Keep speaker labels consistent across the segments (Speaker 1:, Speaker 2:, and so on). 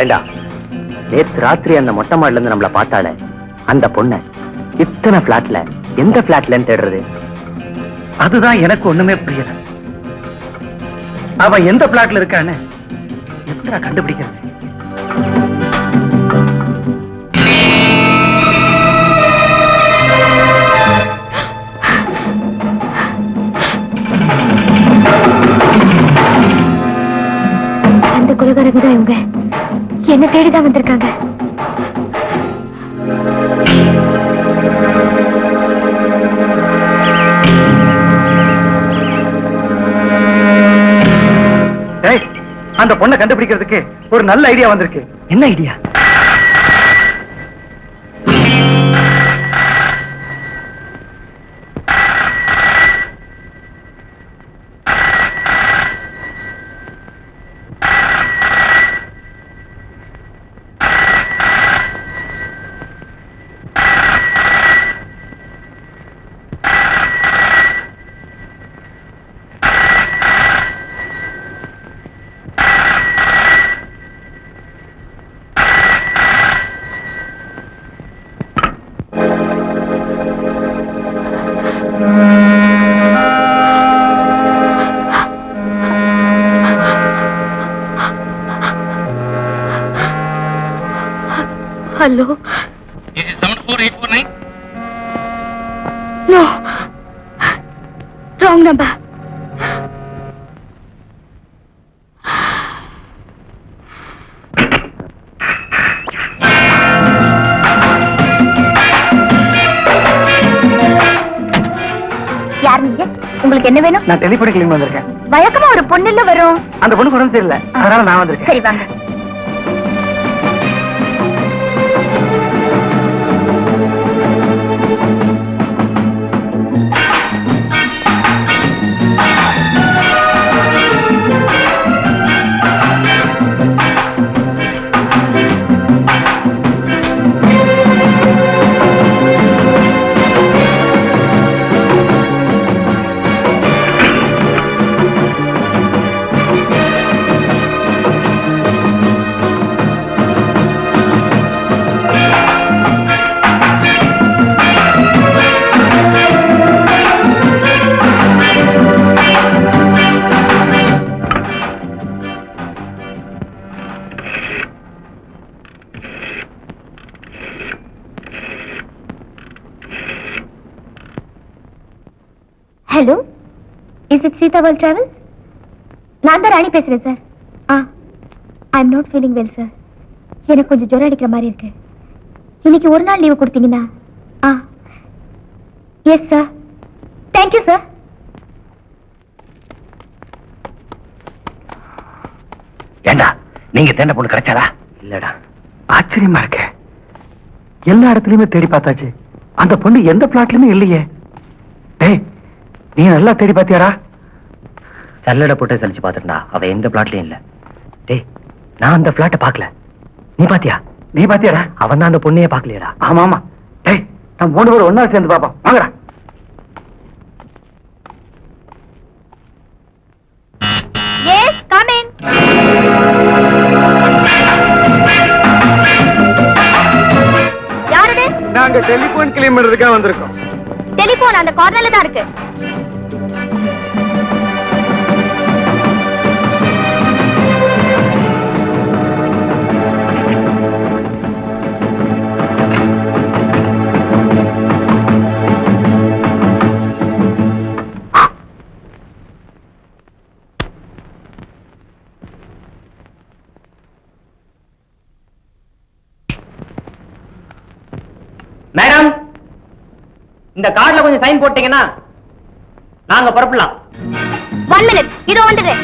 Speaker 1: ஏண்டா, நேற்று ராத்திரி அந்த மொட்டை மாடில இருந்து நம்மள பார்த்தால அந்த பொண்ண இத்தனை பிளாட்ல எந்த பிளாட்லன்னு தேடுறது?
Speaker 2: அதுதான் எனக்கு ஒண்ணுமே புரியல. அவ எந்த பிளாட்ல இருக்கான்னு எப்படா கண்டுபிடிக்கிறது?
Speaker 3: அந்த குலகாரங்க இவங்க என்ன தேடிதான் வந்திருக்காங்க.
Speaker 2: அந்த பொண்ணை கண்டுபிடிக்கிறதுக்கு ஒரு நல்ல ஐடியா வந்திருக்கு. என்ன idea?
Speaker 3: Hello.
Speaker 4: Is it 74849?
Speaker 3: No. Wrong number. யார் நீங்க? உங்களுக்கு என்ன வேணும்?
Speaker 2: நான் டெலிபோன் கிளீன் வந்திருக்கேன்.
Speaker 3: வழக்கமா ஒரு பொண்ணுல வரும்.
Speaker 2: அந்த பொண்ணுக்கு உடம்பு சரியில்லை, அதனால நான் வந்திருக்கேன்.
Speaker 3: சரி வாங்க. Hello, is it Sita world travels? நான் தான் ராணி பேசுறேன் sir. I am not feeling well sir. எனக்கு கொஞ்சம் ஜுரம் அடிக்கிற மாதிரி இருக்கு. இன்னைக்கு ஒரு நாள் லீவு கொடுத்தீங்கன்னா? Yes sir. Thank you sir.
Speaker 1: ஏண்டா, நீங்க தேண்ட பொண்ணு கிடைச்சாடா? இல்லடா.
Speaker 2: ஆச்சரியமா இருக்கு. எல்லா இடத்துலயுமே தேடி பார்த்தாச்சு, அந்த பொண்ணு எந்த பிளாட்லயுமே இல்லையே. டேய், நீ நல்லா தேடி பாத்தியாரா?
Speaker 1: சல்லடை போட்டு சலிச்சு பாத்துட்டா, அவ எந்த பிளாட்லயும் இல்ல. டேய், நான் அந்த பிளாட்டை பாக்கல. நீ பாத்தியா?
Speaker 2: நீ பாத்தியாரா?
Speaker 1: அவன் தான் அந்த பொண்ணையே பாக்கலையடா.
Speaker 2: ஆமா ஆமா. டேய், நம்ம 3 பேரும் ஒன்னா சேர்ந்து பாப்போம். வாங்கடா.
Speaker 3: Yes, come in. யாரது?
Speaker 2: நாங்க டெலிபோன் கிளீன் பண்றதுக்காக வந்திருக்கோம்.
Speaker 3: டெலிபோன் அந்த கார்னர்ல தான் இருக்கு.
Speaker 1: மேடம், இந்த கார்டுல கொஞ்சம் சைன் போட்டீங்கன்னா நாங்க புறப்படலாம்.
Speaker 3: 1 minute, இதோ வந்துடுறேன்.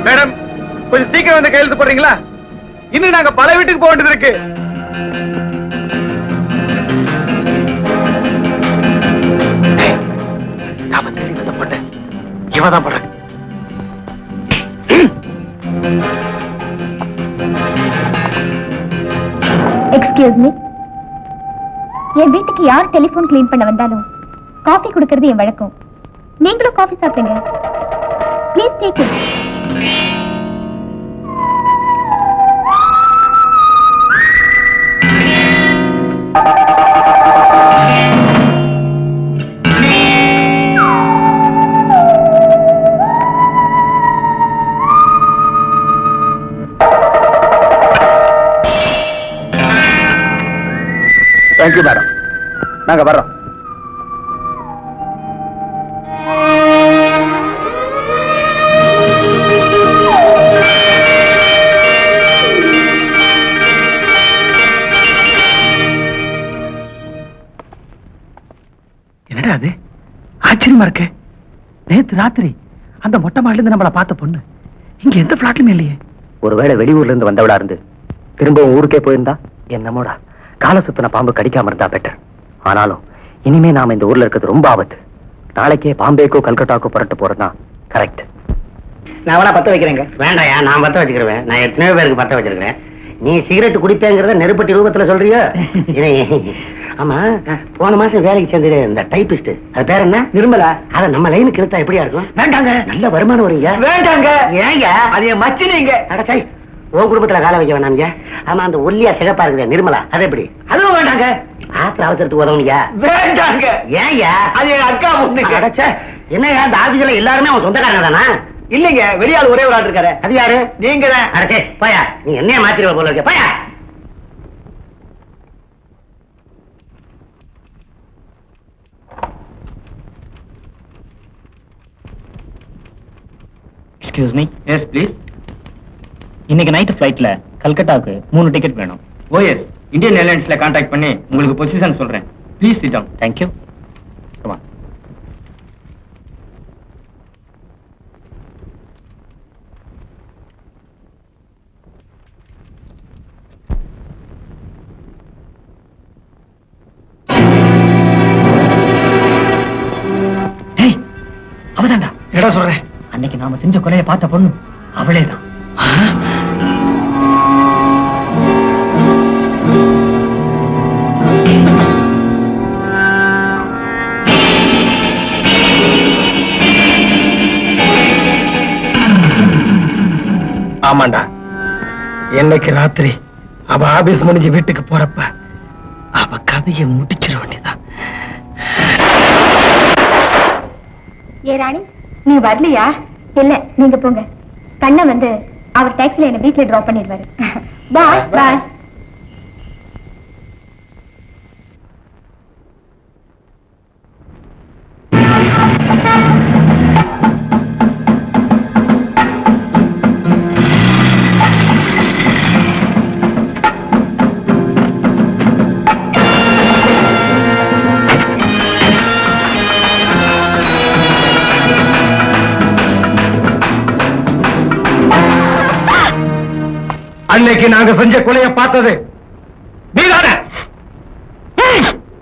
Speaker 2: மேடம், கொஞ்சம் சீக்கிரம் வந்து கையெழுத்து போடுறீங்களா? இன்னும் நாங்க பல வீட்டுக்கு போக வேண்டியது இருக்கு. நாம தேடி வந்த பொண்ணு இவதான் போற.
Speaker 3: எக்ஸ்கியூஸ் மீ, என் வீட்டுக்கு யார் டெலிபோன் கிளீன் பண்ண வந்தாலும் காஃபி கொடுக்கறது என் வழக்கம். நீங்களும் காஃபி சாப்பிடுங்க. Please take it.
Speaker 2: Thank you madam, நாங்க வர்றோம். என்னடா அது ஆச்சரியமா இருக்கு. நேத்து ராத்திரி அந்த மொட்டை மாடில இருந்து நம்மள பார்த்த பொண்ணு இங்க எந்த பிளாட்லயுமே இல்லையே.
Speaker 1: ஒருவேளை வெளியூர்ல இருந்து வந்தவளா இருந்து திரும்பவும் ஊருக்கே போயிருந்தா என்னமோடா, கால சுத்தின பாம்பு கடிக்காம இருந்தா பெட்டர். ஆனாலும் இனிமே நாம இந்த ஊர்ல இருக்கிறது ரொம்ப ஆபத்து. நாளைக்கே பாம்பேக்கோ கல்கட்டாக்கோ புரட்டு போறதுதான் கரெக்ட்.
Speaker 5: நான் வேணா பத்த வைக்கிறேங்க. வேண்டாயா, நான் பத்த வச்சுக்கிறேன். நான் எத்தனையோ பேருக்கு பத்த வச்சிருக்கிறேன். நீ சிகரெட் குடிப்பேங்கிறத நெருப்பட்டி ரூபத்துல சொல்றியோ? ஆமா, போன மாசம் வேலைக்கு சேர்ந்து இந்த டைபிஸ்ட், அது பேர் என்ன? நிர்மலா. அத நம்ம லைனுக்கு இழுத்தா எப்படியா இருக்கும்? வேண்டாங்க, நல்ல வருமானம் வருங்க. வேண்டாங்க. ஏங்க? அது என் மச்சினிங்க. அடச்சாய், உன் குடும்பத்துல கால வைக்க வேணாங்க. ஆமா, அந்த ஒல்லியா சிகப்பா இருக்குது நிர்மலா, அது எப்படி? அதுவும் வேண்டாங்க. ஆத்திர அவசரத்துக்கு உதவுங்க. வேண்டாங்க. ஏங்க? அது என் அக்கா பொண்ணுங்க. அடச்சே, என்னங்க அந்த ஆபீஸ்ல எல்லாருமே அவன் சொந்தக்காரங்க தானா? இல்லைங்க, வெளியாள் ஒரே ஒரு ஆள் இருக்காரு. அது யாரு? நீங்க தான். அடச்சே போயா, நீ என்னைய மாத்திருவ போல இருக்க. போயா.
Speaker 6: Excuse me. Yes please. இன்னைக்கு நைட் ஃபிளைட்ல கல்கட்டாவுக்கு 3 டிக்கெட் வேணும். ஓஎஸ், இந்தியன் ஏர்லைன்ஸ்ல கான்டாக்ட் பண்ணி உங்களுக்கு பொசிஷன் சொல்றேன். Please sit down. Thank you. Come on.
Speaker 2: ஏய், அவதான்டா. என்னடா சொல்றேன்?
Speaker 6: அன்னைக்கு நாம செஞ்ச கொலையை பார்த்த பொண்ணு அவளேதான்.
Speaker 2: ஆமாண்டா, என்னைக்கு ராத்திரி அவ ஆபீஸ் முடிஞ்சு வீட்டுக்கு போறப்ப அவ கதையை முடிச்சிட வேண்டியதான்.
Speaker 3: ஏ ராணி, நீ வரலையா? இல்ல, நீங்க போங்க. கண்ணை வந்து அவர் டாக்ஸில என்ன வீட்டுல டிராப் பண்ணிடுவாரு. பாய் பாய்.
Speaker 2: அன்னைக்கு நாங்க செஞ்ச கொலைய பார்த்தது நீதானே?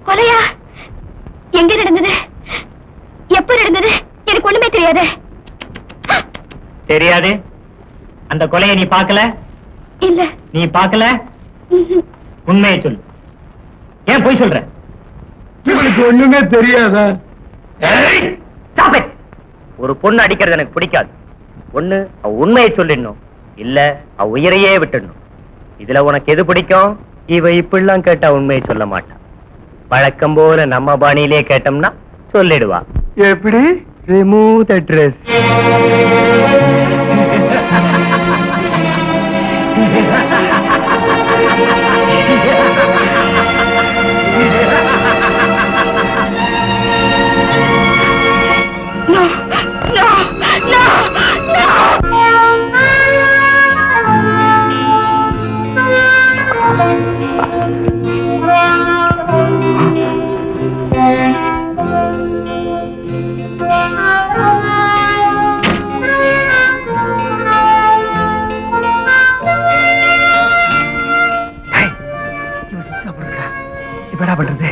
Speaker 3: கொலையா? எங்க நடந்தது? எப்ப நடந்தது? எனக்கு ஒண்ணுமே தெரியாது.
Speaker 6: தெரியாது? அந்த கொலையை நீ பார்க்கல?
Speaker 3: இல்ல.
Speaker 6: நீ பார்க்கல? உண்மையை சொல்லு. ஏன் போய் சொல்ற?
Speaker 2: இவனுக்கு ஒண்ணுமே தெரியாதா?
Speaker 1: ஒரு பொண்ணு அடிக்கிறது எனக்கு பிடிக்காது. ஒண்ணு அவ உண்மையை சொல்லிடணும், இல்ல அவ உயிரையே விட்டுடணும். இதுல உனக்கு எது பிடிக்கும்? இவ இப்படிலாம் கேட்டா உண்மையை சொல்ல மாட்டான். வழக்கம் போல நம்ம பாணியிலே கேட்டோம்னா சொல்லிடுவா.
Speaker 2: எப்படி? Remove the dress. என்னடா பண்றது?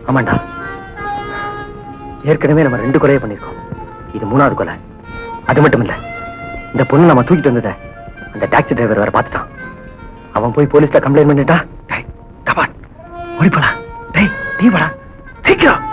Speaker 1: ஆமாண்டா, ஏற்கனவே நம்ம 2 கொலையை பண்ணிருக்கோம். இது 3வது கொலை. அது மட்டும் இல்ல, இந்த பொண்ணு நம்ம தூக்கிட்டு வந்தத அந்த டாக்ஸி டிரைவர் வேற பார்த்துட்டான். அவன் போய் போலீஸ்ல கம்ப்ளைண்ட் பண்ணிட்டா.
Speaker 2: டேய், கமான், ஓடி போலாம். டேய், நீ போடா, சீக்கிரம்.